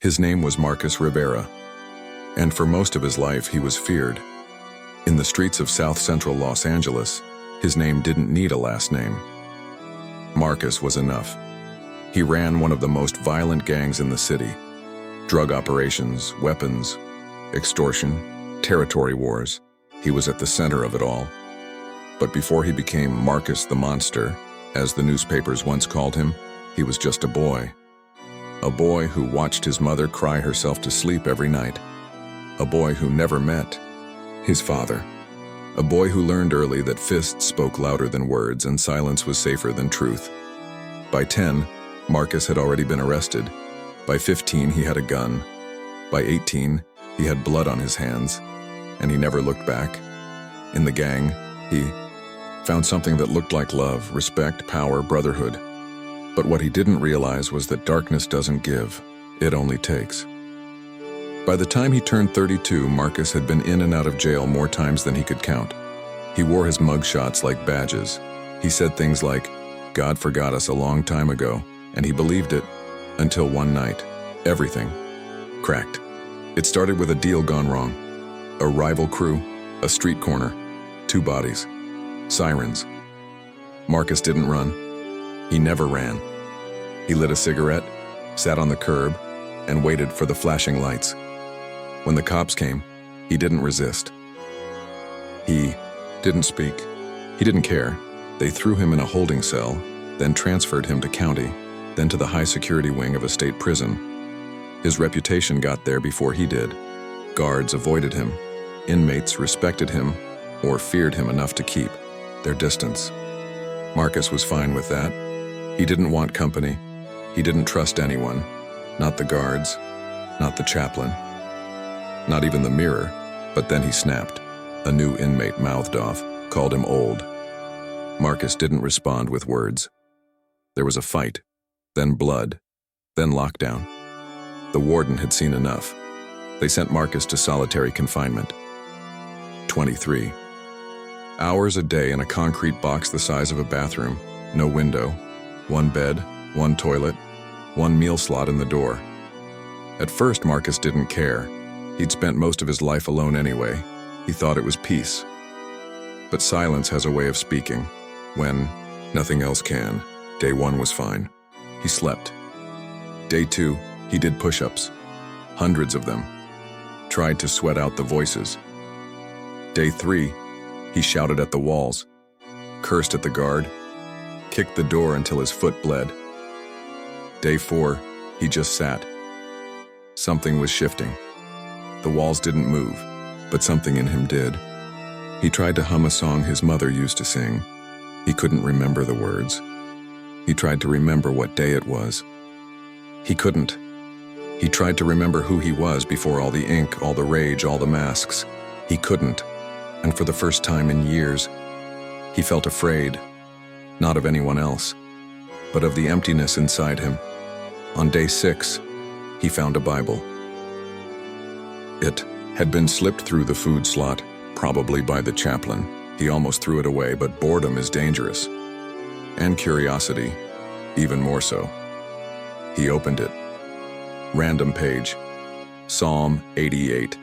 His name was Marcus Rivera, and for most of his life he was feared. In the streets of South Central Los Angeles, his name didn't need a last name. Marcus was enough. He ran one of the most violent gangs in the city. Drug operations, weapons, extortion, territory wars. He was at the center of it all. But before he became Marcus the Monster, as the newspapers once called him, he was just a boy. A boy who watched his mother cry herself to sleep every night. A boy who never met his father. A boy who learned early that fists spoke louder than words and silence was safer than truth. By 10, Marcus had already been arrested. By 15, he had a gun. By 18, he had blood on his hands, and he never looked back. In the gang, he found something that looked like love, respect, power, brotherhood. But what he didn't realize was that darkness doesn't give, it only takes. By the time he turned 32, Marcus had been in and out of jail more times than he could count. He wore his mugshots like badges. He said things like, "God forgot us a long time ago," and he believed it until one night, everything cracked. It started with a deal gone wrong. A rival crew, a street corner, 2 bodies, sirens. Marcus didn't run. He never ran. He lit a cigarette, sat on the curb, and waited for the flashing lights. When the cops came, he didn't resist. He didn't speak. He didn't care. They threw him in a holding cell, then transferred him to county, then to the high-security wing of a state prison. His reputation got there before he did. Guards avoided him. Inmates respected him, or feared him enough to keep their distance. Marcus was fine with that. He didn't want company. He didn't trust anyone. Not the guards, not the chaplain, not even the mirror. But then he snapped. A new inmate mouthed off, called him old. Marcus didn't respond with words. There was a fight, then blood, then lockdown. The warden had seen enough. They sent Marcus to solitary confinement. 23. Hours a day in a concrete box the size of a bathroom, no window, 1 bed, 1 toilet, 1 meal slot in the door. At first, Marcus didn't care. He'd spent most of his life alone anyway. He thought it was peace. But silence has a way of speaking. When nothing else can, day 1 was fine. He slept. Day 2, he did push-ups. Hundreds of them. Tried to sweat out the voices. Day 3, he shouted at the walls, cursed at the guard, kicked the door until his foot bled. Day 4, he just sat. Something was shifting. The walls didn't move, but something in him did. He tried to hum a song his mother used to sing. He couldn't remember the words. He tried to remember what day it was. He couldn't. He tried to remember who he was before all the ink, all the rage, all the masks. He couldn't. And for the first time in years, he felt afraid, not of anyone else, but of the emptiness inside him. On day 6, he found a Bible. It had been slipped through the food slot, probably by the chaplain. He almost threw it away, but boredom is dangerous. And curiosity, even more so. He opened it. Random page. Psalm 88.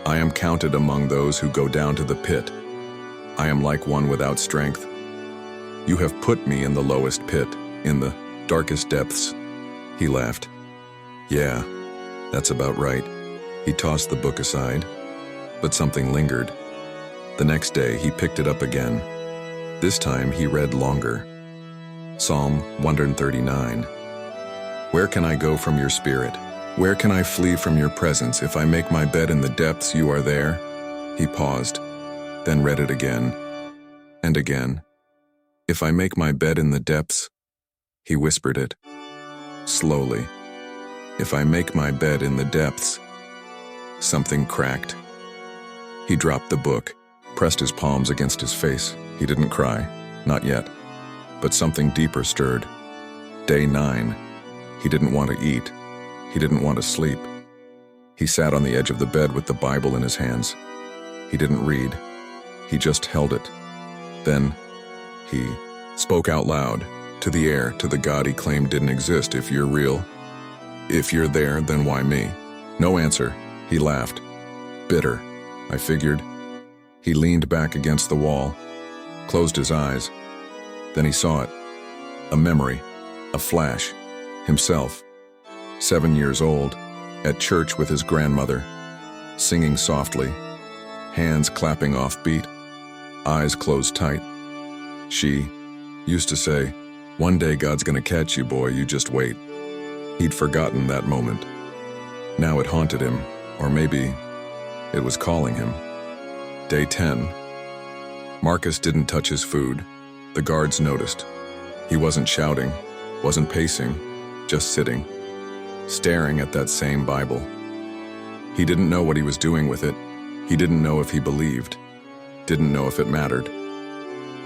I am counted among those who go down to the pit. I am like one without strength. You have put me in the lowest pit, in the darkest depths. He laughed. Yeah, that's about right. He tossed the book aside, but something lingered. The next day, he picked it up again. This time, he read longer. Psalm 139. Where can I go from your spirit? Where can I flee from your presence? If I make my bed in the depths, you are there. He paused, then read it again, and again. If I make my bed in the depths, he whispered it, slowly. If I make my bed in the depths, something cracked. He dropped the book, pressed his palms against his face. He didn't cry, not yet, but something deeper stirred. Day 9, he didn't want to eat. He didn't want to sleep. He sat on the edge of the bed with the Bible in his hands. He didn't read. He just held it. Then he spoke out loud, to the air, to the God he claimed didn't exist. If you're real, If you're there, then why me? No answer. He laughed. Bitter, I figured. He leaned back against the wall, closed his eyes. Then he saw it. A memory, a flash. Himself, 7 years old, at church with his grandmother, singing softly, hands clapping off-beat, eyes closed tight. She used to say, "One day God's gonna catch you, boy, you just wait." He'd forgotten that moment. Now it haunted him, or maybe it was calling him. Day 10. Marcus didn't touch his food. The guards noticed. He wasn't shouting, wasn't pacing, just sitting, staring at that same Bible. He didn't know what he was doing with it. He didn't know if he believed. Didn't know if it mattered.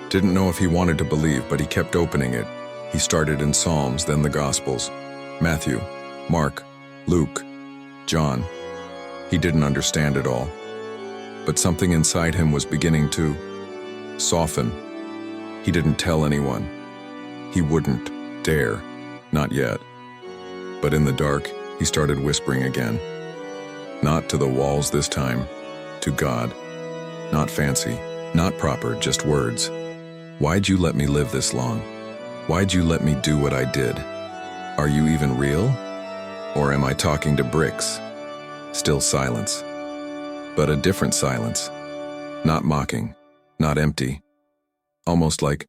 Didn't know if he wanted to believe, but he kept opening it. He started in Psalms, then the Gospels. Matthew, Mark, Luke, John. He didn't understand it all. But something inside him was beginning to soften. He didn't tell anyone. He wouldn't dare. Not yet. But in the dark, he started whispering again. Not to the walls this time, to God. Not fancy, not proper, just words. Why'd you let me live this long? Why'd you let me do what I did? Are you even real? Or am I talking to bricks? Still silence. But a different silence. Not mocking, not empty. Almost like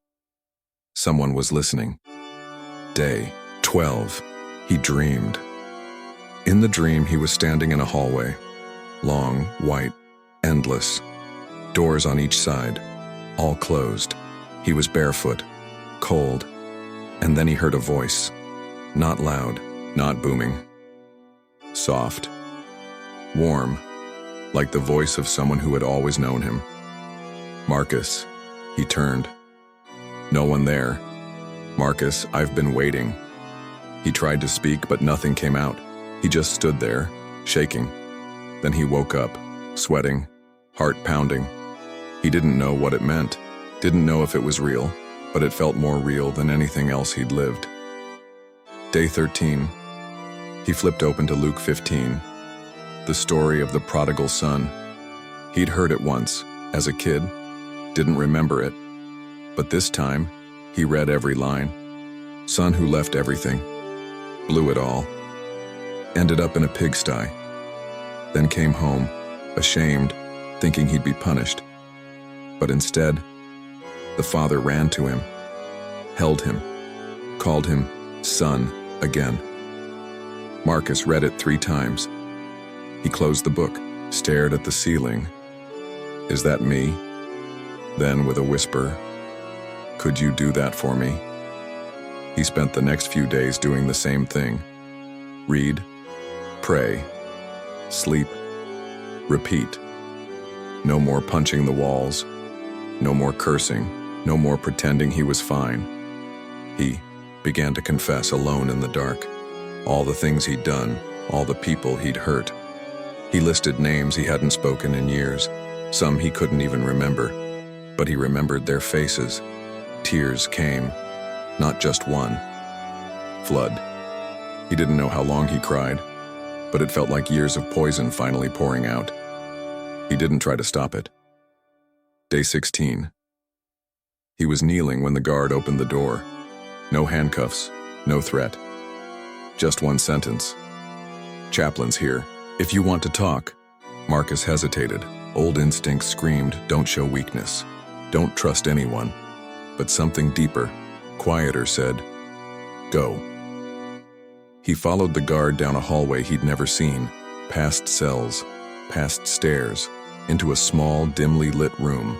someone was listening. Day 12. He dreamed. In the dream, he was standing in a hallway. Long, white, endless. Doors on each side, all closed. He was barefoot, cold. And then he heard a voice. Not loud, not booming. Soft. Warm, like the voice of someone who had always known him. Marcus. He turned. No one there. Marcus, I've been waiting. He tried to speak, but nothing came out. He just stood there, shaking. Then he woke up, sweating, heart pounding. He didn't know what it meant, didn't know if it was real, but it felt more real than anything else he'd lived. Day 13. He flipped open to Luke 15, the story of the prodigal son. He'd heard it once, as a kid, didn't remember it. But this time, he read every line. Son who left everything, blew it all, ended up in a pigsty, then came home, ashamed, thinking he'd be punished. But instead, the father ran to him, held him, called him son again. Marcus read it 3 times. He closed the book, stared at the ceiling. Is that me? Then with a whisper, could you do that for me? He spent the next few days doing the same thing. Read, pray, sleep, repeat. No more punching the walls, no more cursing, no more pretending he was fine. He began to confess alone in the dark, all the things he'd done, all the people he'd hurt. He listed names he hadn't spoken in years, some he couldn't even remember, but he remembered their faces. Tears came, not just one. Flood. He didn't know how long he cried, but it felt like years of poison finally pouring out. He didn't try to stop it. Day 16. He was kneeling when the guard opened the door. No handcuffs, no threat. Just one sentence. Chaplain's here. If you want to talk. Marcus hesitated. Old instincts screamed, don't show weakness. Don't trust anyone. But something deeper, quieter said, go. He followed the guard down a hallway he'd never seen, past cells, past stairs, into a small, dimly lit room.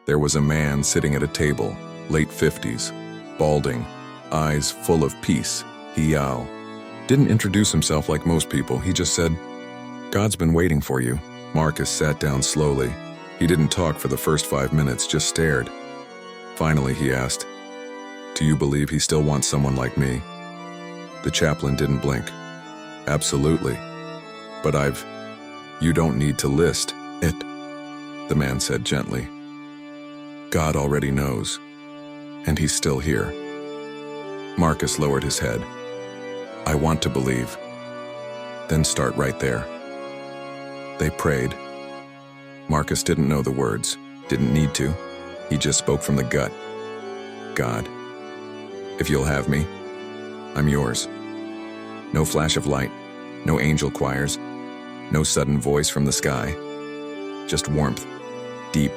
There was a man sitting at a table, late 50s, balding, eyes full of peace. He didn't introduce himself like most people. He just said, God's been waiting for you. Marcus sat down slowly. He didn't talk for the first 5 minutes, just stared. Finally, he asked, do you believe he still wants someone like me? The chaplain didn't blink. Absolutely. But you don't need to list it, the man said gently. God already knows, and he's still here. Marcus lowered his head. I want to believe, Then start right there. They prayed. Marcus didn't know the words, didn't need to. He just spoke from the gut. God, if you'll have me, I'm yours. No flash of light, no angel choirs, no sudden voice from the sky. Just warmth, deep,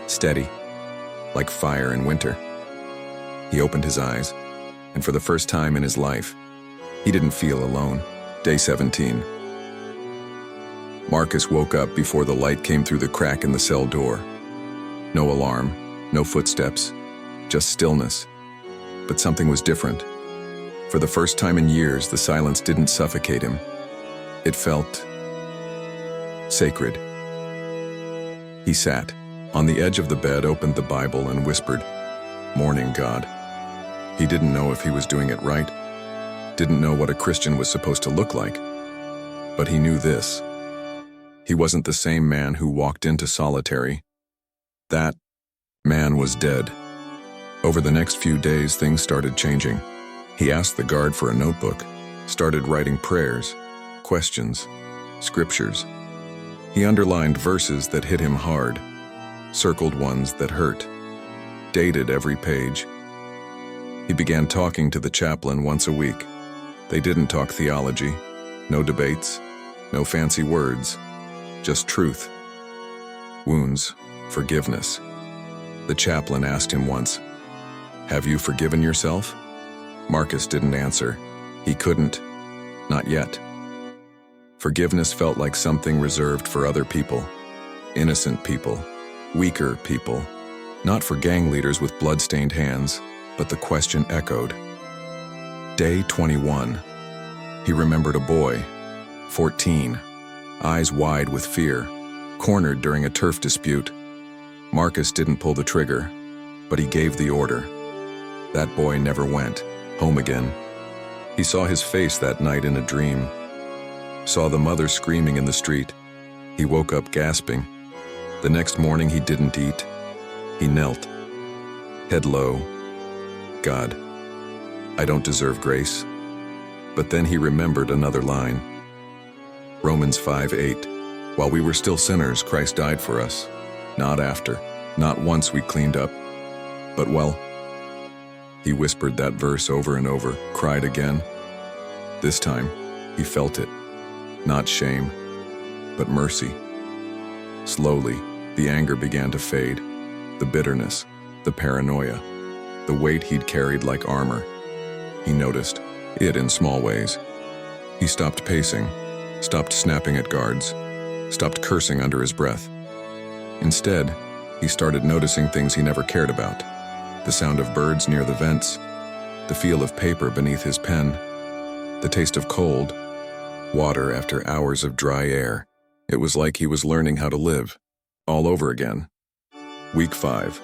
steady, like fire in winter. He opened his eyes, and for the first time in his life, he didn't feel alone. Day 17. Marcus woke up before the light came through the crack in the cell door. No alarm, no footsteps, just stillness. But something was different. For the first time in years, the silence didn't suffocate him. It felt sacred. He sat on the edge of the bed, opened the Bible, and whispered, "Morning, God." He didn't know if he was doing it right, didn't know what a Christian was supposed to look like, but he knew this. He wasn't the same man who walked into solitary. That man was dead. Over the next few days, things started changing. He asked the guard for a notebook, started writing prayers, questions, scriptures. He underlined verses that hit him hard, circled ones that hurt, dated every page. He began talking to the chaplain once a week. They didn't talk theology, no debates, no fancy words, just truth. Wounds, forgiveness. The chaplain asked him once, "Have you forgiven yourself?" Marcus didn't answer. He couldn't. Not yet. Forgiveness felt like something reserved for other people. Innocent people. Weaker people. Not for gang leaders with blood-stained hands, but the question echoed. Day 21. He remembered a boy, 14, eyes wide with fear, cornered during a turf dispute. Marcus didn't pull the trigger, but he gave the order. That boy never went home again. He saw his face that night in a dream, saw the mother screaming in the street. He woke up gasping. The next morning he didn't eat. He knelt, head low. God, I don't deserve grace. But then he remembered another line. Romans 5:8. While we were still sinners, Christ died for us. Not after, not once we cleaned up, but well. He whispered that verse over and over, cried again. This time, he felt it. Not shame, but mercy. Slowly, the anger began to fade. The bitterness, the paranoia, the weight he'd carried like armor. He noticed it in small ways. He stopped pacing, stopped snapping at guards, stopped cursing under his breath. Instead, he started noticing things he never cared about. The sound of birds near the vents, the feel of paper beneath his pen, the taste of cold water after hours of dry air. It was like he was learning how to live, all over again. Week 5.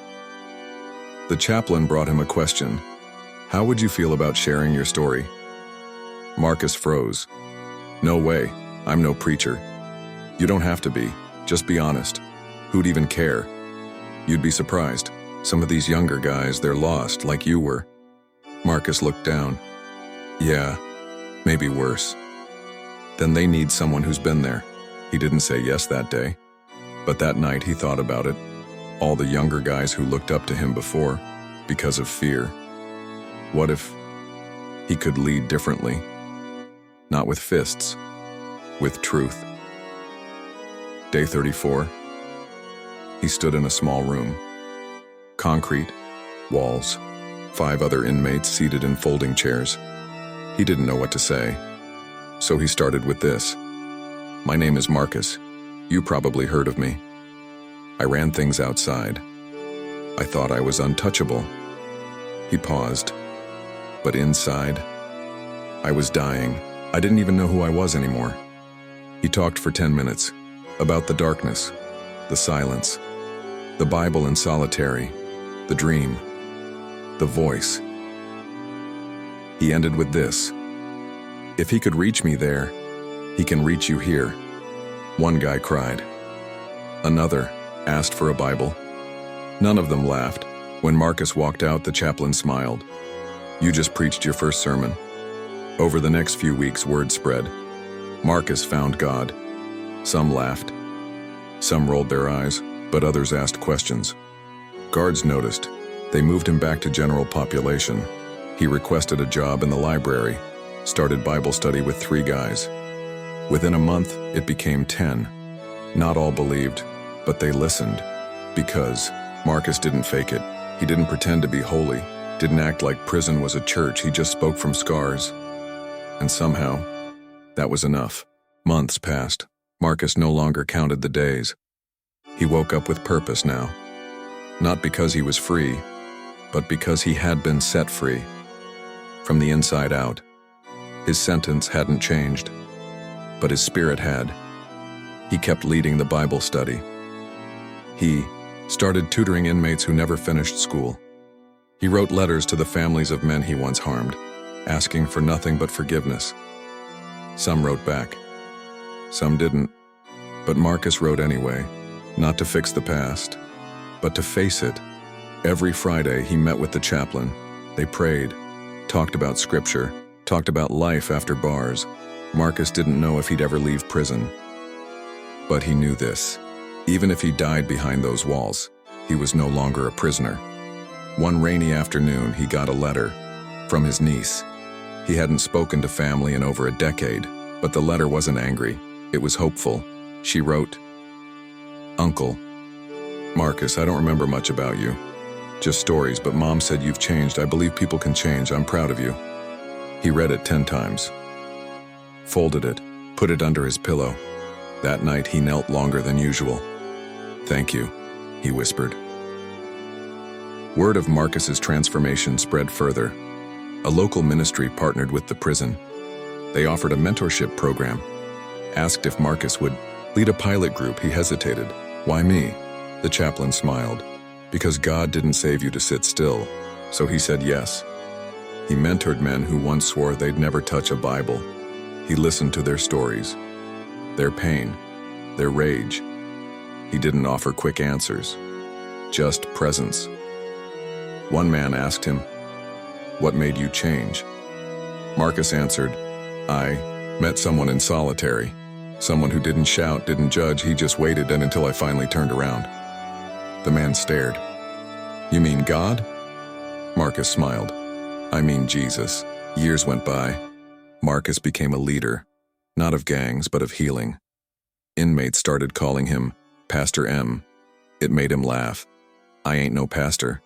The chaplain brought him a question. How would you feel about sharing your story? Marcus froze. No way, I'm no preacher. You don't have to be, just be honest. Who'd even care? You'd be surprised. Some of these younger guys, they're lost, like you were. Marcus looked down. Yeah, maybe worse. Then they need someone who's been there. He didn't say yes that day, but that night he thought about it. All the younger guys who looked up to him before, because of fear. What if he could lead differently? Not with fists, with truth. Day 34. He stood in a small room. Concrete, walls, 5 other inmates seated in folding chairs. He didn't know what to say, so he started with this. My name is Marcus. You probably heard of me. I ran things outside. I thought I was untouchable. He paused. But inside, I was dying. I didn't even know who I was anymore. He talked for 10 minutes about the darkness, the silence, the Bible in solitary, the dream, the voice. He ended with this. If he could reach me there, he can reach you here. One guy cried. Another asked for a Bible. None of them laughed. When Marcus walked out, the chaplain smiled. You just preached your first sermon. Over the next few weeks, word spread. Marcus found God. Some laughed. Some rolled their eyes, but others asked questions. Guards noticed. They moved him back to general population. He requested a job in the library, started Bible study with 3 guys. Within a month, it became 10. Not all believed, but they listened. Because Marcus didn't fake it. He didn't pretend to be holy, didn't act like prison was a church. He just spoke from scars. And somehow, that was enough. Months passed. Marcus no longer counted the days. He woke up with purpose now. Not because he was free, but because he had been set free. From the inside out. His sentence hadn't changed, but his spirit had. He kept leading the Bible study. He started tutoring inmates who never finished school. He wrote letters to the families of men he once harmed, asking for nothing but forgiveness. Some wrote back. Some didn't. But Marcus wrote anyway, not to fix the past, but to face it. Every Friday he met with the chaplain. They prayed, talked about scripture, talked about life after bars. Marcus didn't know if he'd ever leave prison. But he knew this. Even if he died behind those walls, he was no longer a prisoner. One rainy afternoon, he got a letter from his niece. He hadn't spoken to family in over a decade, but the letter wasn't angry. It was hopeful. She wrote, "Uncle, Marcus, I don't remember much about you. Just stories, but Mom said you've changed. I believe people can change. I'm proud of you." He read it 10 times, folded it, put it under his pillow. That night he knelt longer than usual. "Thank you," he whispered. Word of Marcus's transformation spread further. A local ministry partnered with the prison. They offered a mentorship program. Asked if Marcus would lead a pilot group, he hesitated. "Why me?" The chaplain smiled. "Because God didn't save you to sit still." So he said yes. He mentored men who once swore they'd never touch a Bible. He listened to their stories, their pain, their rage. He didn't offer quick answers, just presence. One man asked him, "What made you change?" Marcus answered, "I met someone in solitary. Someone who didn't shout, didn't judge. He just waited and until I finally turned around." The man stared. "You mean God?" Marcus smiled. "I mean Jesus." Years went by. Marcus became a leader, not of gangs, but of healing. Inmates started calling him Pastor M. It made him laugh. I ain't no pastor.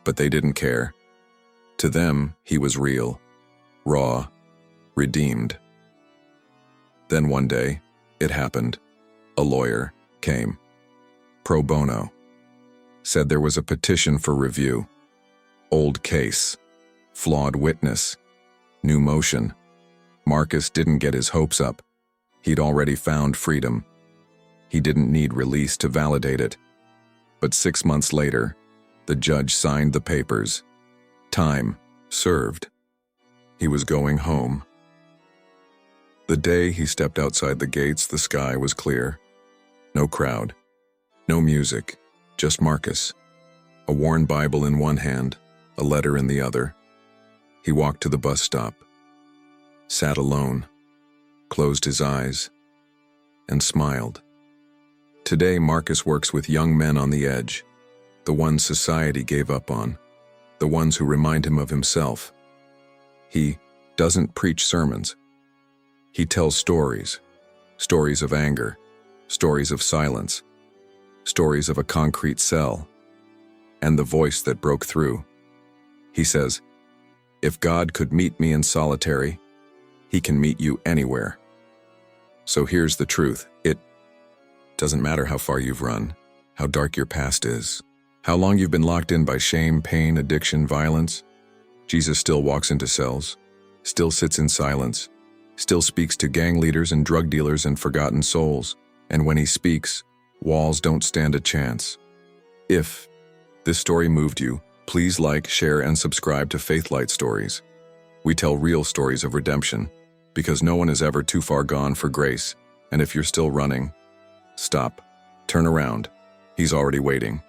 But they didn't care. To them, he was real, raw, redeemed. Then one day, it happened. A lawyer came. Pro bono. Said there was a petition for review. Old case. Flawed witness. New motion. Marcus didn't get his hopes up. He'd already found freedom. He didn't need release to validate it. But 6 months later, the judge signed the papers. Time served. He was going home. The day he stepped outside the gates, the sky was clear. No crowd. No music. Just Marcus. A worn Bible in one hand, a letter in the other. He walked to the bus stop. Sat alone. Closed his eyes. And smiled. Today, Marcus works with young men on the edge. The ones society gave up on. The ones who remind him of himself. He doesn't preach sermons. He tells stories. Stories of anger. Stories of silence. Stories of a concrete cell. And the voice that broke through. He says, "If God could meet me in solitary, He can meet you anywhere." So here's the truth. It doesn't matter how far you've run, how dark your past is, how long you've been locked in by shame, pain, addiction, violence. Jesus still walks into cells, still sits in silence, still speaks to gang leaders and drug dealers and forgotten souls. And when He speaks, walls don't stand a chance. If this story moved you, please like, share, and subscribe to Faithlight Stories. We tell real stories of redemption, because no one is ever too far gone for grace. And if you're still running, stop, turn around. He's already waiting.